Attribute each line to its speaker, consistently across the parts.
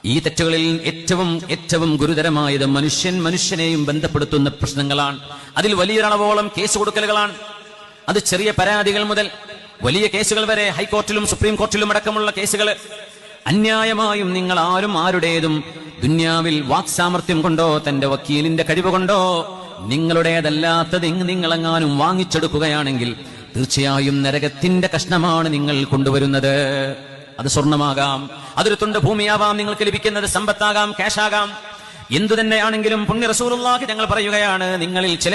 Speaker 1: ഈ തെറ്റുകളിൽ ഏറ്റവും ഗുരുതരമായത് മനുഷ്യനെയും ബന്ധപ്പെടുത്തുന്ന പ്രശ്നങ്ങളാണ്. അതിൽ വലിയൊരളവോളം കേസ് കൊടുക്കലുകളാണ്. അത് ചെറിയ പരാതികൾ മുതൽ വലിയ കേസുകൾ വരെ, ഹൈക്കോർട്ടിലും സുപ്രീം കോർട്ടിലും അടക്കമുള്ള കേസുകൾ. അന്യായമായും നിങ്ങൾ ആരുടേതും ദുന്യാവിൽ വാക്സാമർത്ഥ്യം കൊണ്ടോ തന്റെ വക്കീലിന്റെ കഴിവ് കൊണ്ടോ നിങ്ങളുടേതല്ലാത്തത് നിങ്ങളെങ്ങാനും വാങ്ങിച്ചെടുക്കുകയാണെങ്കിൽ തീർച്ചയായും നരകത്തിന്റെ കഷ്ണമാണ് നിങ്ങൾ കൊണ്ടുവരുന്നത്. അത് സ്വർണമാകാം, അതൊരു തുണ്ട് ഭൂമിയാവാം, നിങ്ങൾക്ക് ലഭിക്കുന്നത് സമ്പത്താകാം, ക്യാഷാകാം, എന്തു തന്നെയാണെങ്കിലും പുണ്യ റസൂലുള്ളാഹി ഞങ്ങൾ പറയുകയാണ്, നിങ്ങളിൽ ചില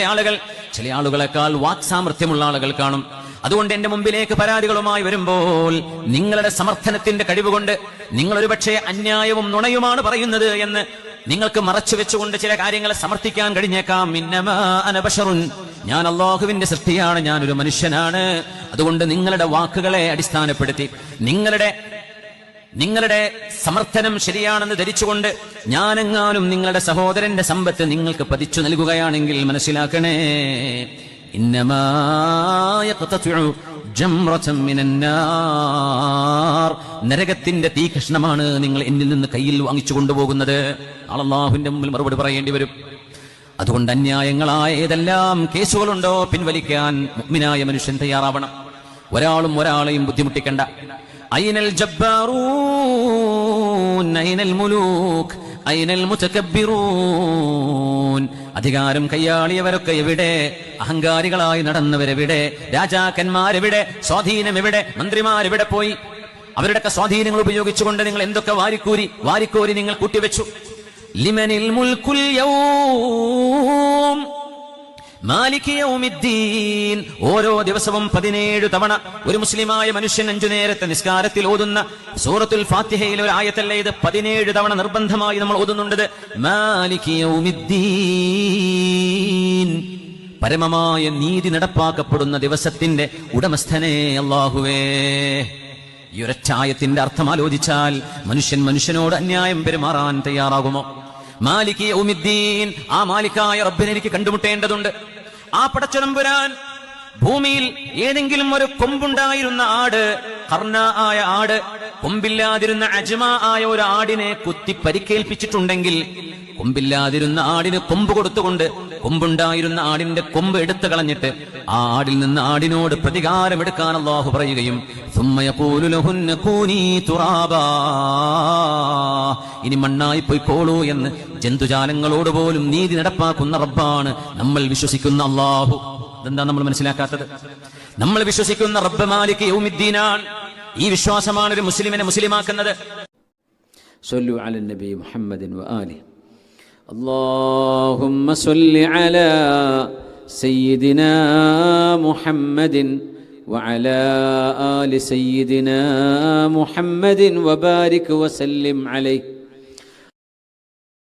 Speaker 1: ആളുകളെക്കാൾ വാക്സാമർത്ഥ്യമുള്ള ആളുകൾ കാണും. അതുകൊണ്ട് എന്റെ മുമ്പിലേക്ക് പരാതികളുമായി വരുമ്പോൾ നിങ്ങളുടെ സമർത്ഥനത്തിന്റെ കഴിവുകൊണ്ട് നിങ്ങൾ ഒരുപക്ഷെ അന്യായവും നുണയുമാണ് പറയുന്നത് എന്ന് നിങ്ങൾക്ക് മറച്ചു വെച്ചുകൊണ്ട് ചില കാര്യങ്ങളെ സമർത്ഥിക്കാൻ കഴിഞ്ഞേക്കാം. ഇന്നമാ അന ബശറുൻ, ഞാൻ അല്ലാഹുവിന്റെ സൃഷ്ടിയാണ്, ഞാനൊരു മനുഷ്യനാണ്. അതുകൊണ്ട് നിങ്ങളുടെ വാക്കുകളെ അടിസ്ഥാനപ്പെടുത്തി നിങ്ങളുടെ സമർത്ഥനം ശരിയാണെന്ന് ധരിച്ചുകൊണ്ട് ഞാനെങ്ങാനും നിങ്ങളുടെ സഹോദരന്റെ സമ്പത്ത് നിങ്ങൾക്ക് പതിച്ചു നൽകുകയാണെങ്കിൽ മനസ്സിലാക്കണേ, ഇന്നമാ യഖ്തതു ജംറതൻ മിനന്നാർ, നരകത്തിന്റെ തീ കഷ്ണമാണ് നിങ്ങൾ എന്നിൽ നിന്ന് കയ്യിൽ വാങ്ങിച്ചു കൊണ്ടുപോകുന്നത്. അല്ലാഹുവിന്റെ മുമ്പിൽ മറുപടി പറയേണ്ടി വരും. അതുകൊണ്ട് അന്യായങ്ങളായ ഏതെല്ലാം കേസുകളുണ്ടോ പിൻവലിക്കാൻ മുഅ്മിനായ മനുഷ്യൻ തയ്യാറാവണം. ഒരാളെയും ബുദ്ധിമുട്ടിക്കണ്ട. ഐനൽ ജബ്ബാറൂൻ ഐനൽ മുലൂക് ഐനൽ മുതകബ്ബിറൂൻ, അധികാരം കൈയാളിയവരൊക്കെ എവിടെ? അഹങ്കാരികളായി നടന്നവരെവിടെ? രാജാക്കന്മാരെവിടെ? സ്വാധീനം എവിടെ? മന്ത്രിമാരെവിടെ പോയി? അവരുടെയൊക്കെ സ്വാധീനങ്ങൾ ഉപയോഗിച്ചുകൊണ്ട് നിങ്ങൾ എന്തൊക്കെ വാരിക്കോരി നിങ്ങൾ കൂട്ടിവെച്ചു. ലിമനിൽ മുൽക്കുൽ യൗം മാലിക് യൗമിദ്ദീൻ, ഓരോ ദിവസവും 17 തവണ ഒരു മുസ്ലിമായ മനുഷ്യൻ 5 നേരത്തെ നിസ്കാരത്തിൽ ഓതുന്ന സൂറത്തുൽ ഫാത്തിഹയിലെ ഒരു ആയത്തല്ലേ ഇത്? 17 തവണ നിർബന്ധമായി നമ്മൾ ഓതുന്നുണ്ട്. മാലിക് യൗമിദ്ദീൻ, പരമമായ നീതി നടപ്പാക്കപ്പെടുന്ന ദിവസത്തിന്റെ ഉടമസ്ഥനെ അല്ലാഹുവേ. ഈ ഒരൊറ്റ ആയത്തിന്റെ അർത്ഥം ആലോചിച്ചാൽ മനുഷ്യനോട് അന്യായം പെരുമാറാൻ തയ്യാറാകുമോ? മാലിക് യൗമിദ്ദീൻ, ആ മാലിക്കായ റബ്ബിനെ എനിക്ക് കണ്ടുമുട്ടേണ്ടതുണ്ട്. ആ പടച്ചതമ്പുരാൻ ഭൂമിയിൽ ഏതെങ്കിലും ഒരു കൊമ്പുണ്ടായിരുന്ന ആട്, ഖർന ആയ ആട്, കൊമ്പില്ലാതിരുന്ന അജ്മ ആയ ഒരു ആടിനെ കുത്തി പരിക്കേൽപ്പിച്ചിട്ടുണ്ടെങ്കിൽ കൊമ്പില്ലാതിരുന്ന ആടിന് കൊമ്പ് കൊടുത്തുകൊണ്ട് കൊമ്പുണ്ടായിരുന്ന ആടിന്റെ കൊമ്പ് എടുത്തു കളഞ്ഞിട്ട് ആ ആടിൽ നിന്ന് ആടിനോട് പ്രതികാരം എടുക്കാൻ അല്ലാഹു പറയുകയും ഇനി മണ്ണായി പോയിക്കോളൂ എന്ന് ജന്തുജാലങ്ങളോട് പോലും നീതി നടപ്പാക്കുന്ന റബ്ബാണ് നമ്മൾ വിശ്വസിക്കുന്ന അല്ലാഹു. അതെന്താ നമ്മൾ മനസ്സിലാക്കാത്തത്? നമ്മൾ വിശ്വസിക്കുന്ന റബ്ബ് മാലിക് യൗമിദ്ദീനാണ്. ഈ വിശ്വാസമാണ് ഒരു മുസ്ലിമിനെ മുസ്ലിമാക്കുന്നത്.
Speaker 2: സ്വല്ലു അലൻ നബി മുഹമ്മദിൻ വആലിഹി. اللهم صل على سيدنا محمد وعلى آل سيدنا محمد وبارك وسلم عليه.